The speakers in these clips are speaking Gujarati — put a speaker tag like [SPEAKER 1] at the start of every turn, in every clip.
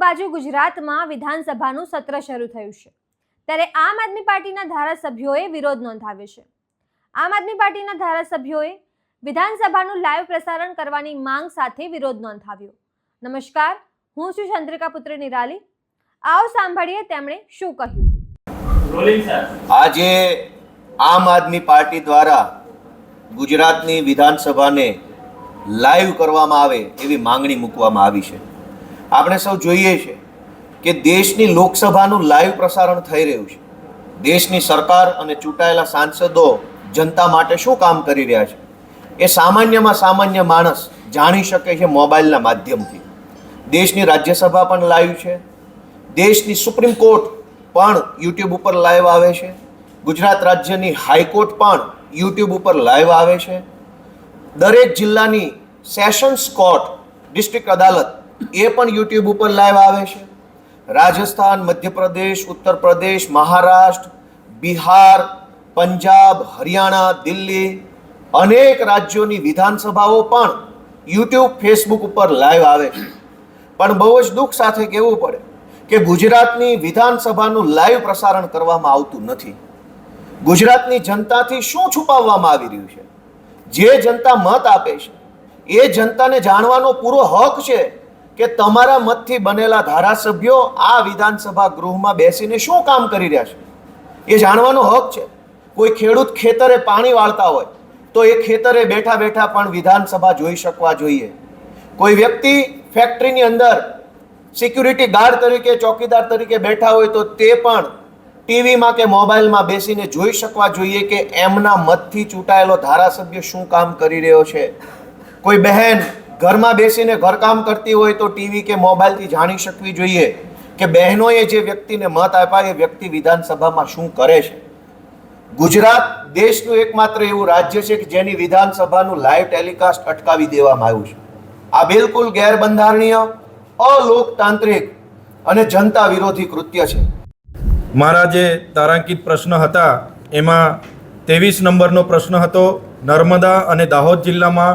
[SPEAKER 1] બાજુ ગુજરાતમાં વિધાનસભાનું સત્ર શરૂ થયું છે ત્યારે આમ આદમી પાર્ટીના ધારાસભ્યોએ વિરોધ નોંધાવ્યો છે। આમ આદમી પાર્ટીના ધારાસભ્યોએ વિધાનસભાનું લાઈવ પ્રસારણ કરવાની માંગ સાથે વિરોધ નોંધાવ્યો। નમસ્કાર, હું છું ચંદ્રિકા પુત્ર નિરાલી। આવો સાંભળીએ તેમણે શું કહ્યું।
[SPEAKER 2] આજે આમ આદમી પાર્ટી દ્વારા ગુજરાતની વિધાનસભાને લાઈવ કરવામાં આવે એવી માંગણી મૂકવામાં આવી છે। આપણે સૌ જોઈએ છે કે દેશની લોકસભાનું લાઈવ પ્રસારણ થઈ રહ્યું છે। દેશની સરકાર અને ચૂંટાયેલા સાંસદો જનતા માટે શું કામ કરી રહ્યા છે એ સામાન્યમાં સામાન્ય માણસ જાણી શકે છે મોબાઈલના માધ્યમથી। દેશની રાજ્યસભા પણ લાઈવ છે, દેશની સુપ્રીમ કોર્ટ પણ યુટ્યુબ ઉપર લાઈવ આવે છે, ગુજરાત રાજ્યની હાઈકોર્ટ પણ યુટ્યુબ ઉપર લાઈવ આવે છે, દરેક જિલ્લાની સેશન્સ કોર્ટ ડિસ્ટ્રિક્ટ અદાલત એ પણ યુટ્યુબ ઉપર લાઈવ આવે છે। રાજસ્થાન, મધ્યપ્રદેશ, ઉત્તર પ્રદેશ, મહારાષ્ટ્ર, બિહાર, પંજાબ, હરિયાણા, દિલ્હી અનેક રાજ્યોની વિધાનસભાઓ પણ યુટ્યુબ, ફેસબુક ઉપર લાઈવ આવે છે। પણ બહુ જ દુઃખ સાથે કહેવું પડે કે ગુજરાતની વિધાનસભાનું લાઈવ પ્રસારણ કરવામાં આવતું નથી। ગુજરાતની જનતાથી શું છુપાવવામાં આવી રહ્યું છે? જે જનતા મત આપે છે એ જનતાને જાણવાનો પૂરો હક છે કે તમારા મતથી બનેલા ધારાસભ્યો આ વિધાનસભા ગૃહમાં બેસીને શું કામ કરી રહ્યા છે એ જાણવાનો હક છે। કોઈ ખેડૂત ખેતરે પાણી વાળતા હોય તો એ ખેતરે બેઠા બેઠા પણ વિધાનસભા જોઈ શકવા જોઈએ। કોઈ વ્યક્તિ ફેક્ટરીની અંદર સિક્યુરિટી ગાર્ડ તરીકે, ચોકીદાર તરીકે બેઠા હોય તો તે પણ ટીવીમાં કે મોબાઈલમાં બેસીને જોઈ શકવા જોઈએ કે એમના મતથી ચૂંટાયેલો ધારાસભ્ય શું કામ કરી રહ્યો છે। કોઈ બહેન ઘરમાં બેસીને ઘરકામ કરતી હોય તો ટીવી કે મોબાઈલથી જાણી શકવી જોઈએ કે બહેનોએ જે વ્યક્તિને મત આપ્યા એ વ્યક્તિ વિધાનસભામાં શું કરે છે। ગુજરાત દેશનું એકમાત્ર એવું રાજ્ય છે કે જેની વિધાનસભાનું લાઈવ ટેલિકાસ્ટ અટકાવી દેવામાં આવ્યું છે। આ બિલકુલ ગેરબંધારણીય, અલોકતાંત્રિક અને જનતા વિરોધી કૃત્ય છે।
[SPEAKER 3] મારા જે તારાંકિત પ્રશ્ન હતા એમાં 23 નંબરનો પ્રશ્ન હતો, નર્મદા અને દાહોદ જિલ્લામાં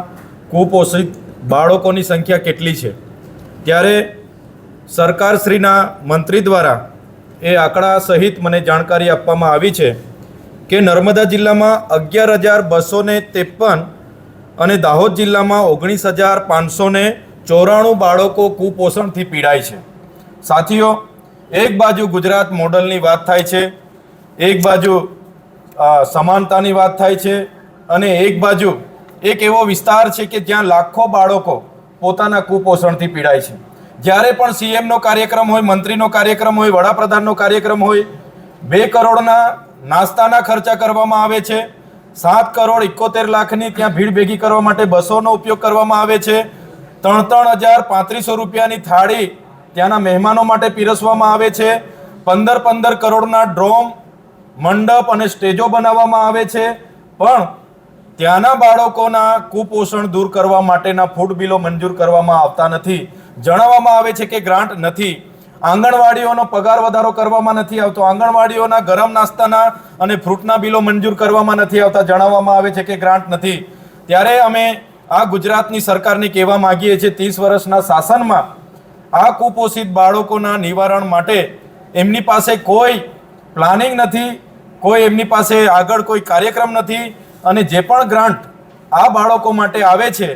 [SPEAKER 3] કુપોષિત બાળકોની સંખ્યા કેટલી છે? ત્યારે સરકારશ્રીના મંત્રી દ્વારા એ આંકડા સહિત મને જાણકારી આપવામાં આવી છે કે નર્મદા જિલ્લામાં 11,253 અને દાહોદ જિલ્લામાં 19,594 બાળકો કુપોષણથી પીડાય છે। સાથીઓ, એક બાજુ ગુજરાત મોડલની વાત થાય છે, એક બાજુ સમાનતાની વાત થાય છે અને એક બાજુ એક એવો વિસ્તાર છે કે જ્યાં લાખો બાળકો પોતાના કુપોષણથી પીડાય છે। જ્યારે પણ સીએમનો કાર્યક્રમ હોય, મંત્રીનો કાર્યક્રમ હોય, વડાપ્રધાનનો કાર્યક્રમ હોય, 2 કરોડના નાસ્તાના ખર્ચા કરવામાં આવે છે, 7 કરોડ 71 લાખની ત્યાં ભીડ ભેગી કરવા માટે બસોનો ઉપયોગ કરવામાં આવે છે, 3,335 રૂપિયાની થાળી ત્યાંના મહેમાનો માટે પીરસવામાં આવે છે, 15 કરોડના ડ્રોમ, મંડપ અને સ્ટેજો બનાવવામાં આવે છે, પણ ત્યાંના બાળકોના કુપોષણ દૂર કરવા માટેના ફૂડ બિલો મંજૂર કરવામાં આવતા નથી। જણાવવામાં આવે છે કે ગ્રાન્ટ નથી। આંગણવાડીઓનો પગાર વધારો કરવામાં નથી આવતો, આંગણવાડીઓના ગરમ નાસ્તાના અને ફ્રૂટના બિલો મંજૂર કરવામાં નથી આવતા, જણાવવામાં આવે છે કે ગ્રાન્ટ નથી। ત્યારે અમે આ ગુજરાતની સરકારને કહેવા માંગીએ છીએ, 30 વર્ષના શાસનમાં આ કુપોષિત બાળકોના નિવારણ માટે એમની પાસે કોઈ પ્લાનિંગ નથી, કોઈ એમની પાસે આગળ કોઈ કાર્યક્રમ નથી અને જે પણ ગ્રાન્ટ આ બાળકો માટે આવે છે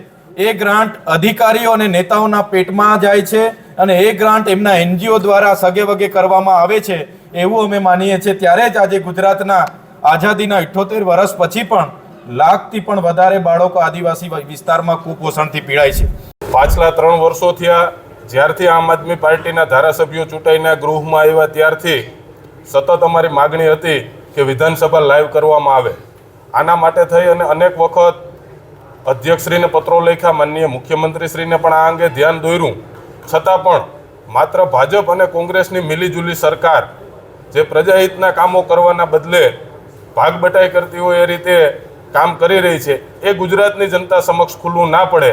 [SPEAKER 3] એ ગ્રાન્ટ અધિકારીઓ અને નેતાઓના પેટમાં જાય છે અને એ ગ્રાન્ટ એમના એનજીઓ દ્વારા સગે વગે કરવામાં આવે છે એવું અમે માનીએ છીએ। ત્યારે જ આજે ગુજરાતના આઝાદીના 78 વર્ષ પછી પણ લાખથી પણ વધારે બાળકો આદિવાસી વિસ્તારમાં કુપોષણથી પીડાય છે।
[SPEAKER 4] પાછલા 3 વર્ષો થયા જ્યારથી આમ આદમી પાર્ટીના ધારાસભ્યો ચૂંટાઈને ગૃહમાં આવ્યા ત્યારથી સતત અમારી માગણી હતી કે વિધાનસભા લાઈવ કરવામાં આવે। આના માટે થઈ અને અનેક વખત અધ્યક્ષશ્રીને પત્રો લખ્યા, માનનીય મુખ્યમંત્રીશ્રીને પણ આ અંગે ધ્યાન દોર્યું, છતાં પણ માત્ર ભાજપ અને કોંગ્રેસની મિલીજુલી સરકાર જે પ્રજાહિતના કામો કરવાના બદલે ભાગબટાઈ કરતી હોય એ રીતે કામ કરી રહી છે એ ગુજરાતની જનતા સમક્ષ ખુલ્લું ના પડે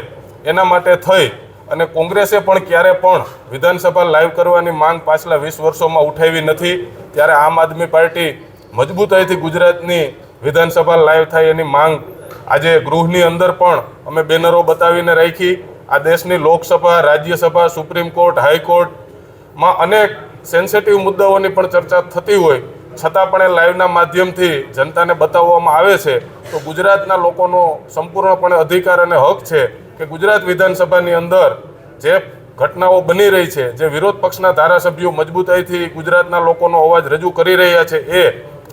[SPEAKER 4] એના માટે થઈ અને કોંગ્રેસે પણ ક્યારે પણ વિધાનસભા લાઈવ કરવાની માંગ પાછલા 20 વર્ષોમાં ઉઠાવી નથી। ત્યારે આમ આદમી પાર્ટી મજબૂતાઈથી ગુજરાતની વિધાનસભા લાઈવ થાય એની માંગ આજે ગૃહની અંદર પણ અમે બેનરો બતાવીને રાખી। આ દેશની Lok Sabha, Rajya Sabha, supreme court, high court માં અનેક સેન્સિટિવ મુદ્દાઓની પણ ચર્ચા થતી હોય છતાં પણ એ લાઈવના માધ્યમથી જનતાને બતાવવામાં આવે છે. તો ગુજરાતના લોકોનો સંપૂર્ણપણે અધિકાર અને હક છે કે ગુજરાત વિધાનસભાની અંદર જે ઘટનાઓ બની રહી છે, જે વિરોધ પક્ષના ધારાસભ્યો મજબૂતાઈથી ગુજરાતના લોકોનો અવાજ રજૂ કરી રહ્યા છે એ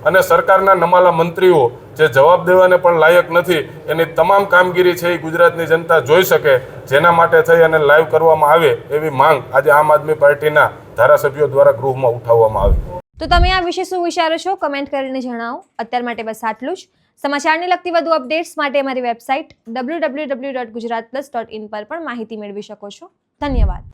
[SPEAKER 4] અને સરકારના નમાલા મંત્રીઓ જે જવાબ દેવાને પણ લાયક નથી, એની તમામ કામગીરી છે એ ગુજરાતની જનતા જોઈ શકે, જેના માટે થઈ અને લાઈવ કરવામાં આવે એવી માંગ આજે આમ આદમી પાર્ટીના ધારાસભ્યો દ્વારા ગૃહમાં ઉઠાવવામાં આવી.
[SPEAKER 1] તો તમે આ વિશે શું વિચારો છો? કમેન્ટ કરીને જણાવો. અત્યાર માટે બસ આટલું જ. સમાચારને લગતી વધુ અપડેટ્સ માટે અમારી વેબસાઇટ www.gujaratplus.in પર પણ માહિતી મેળવી શકો છો. ધન્યવાદ.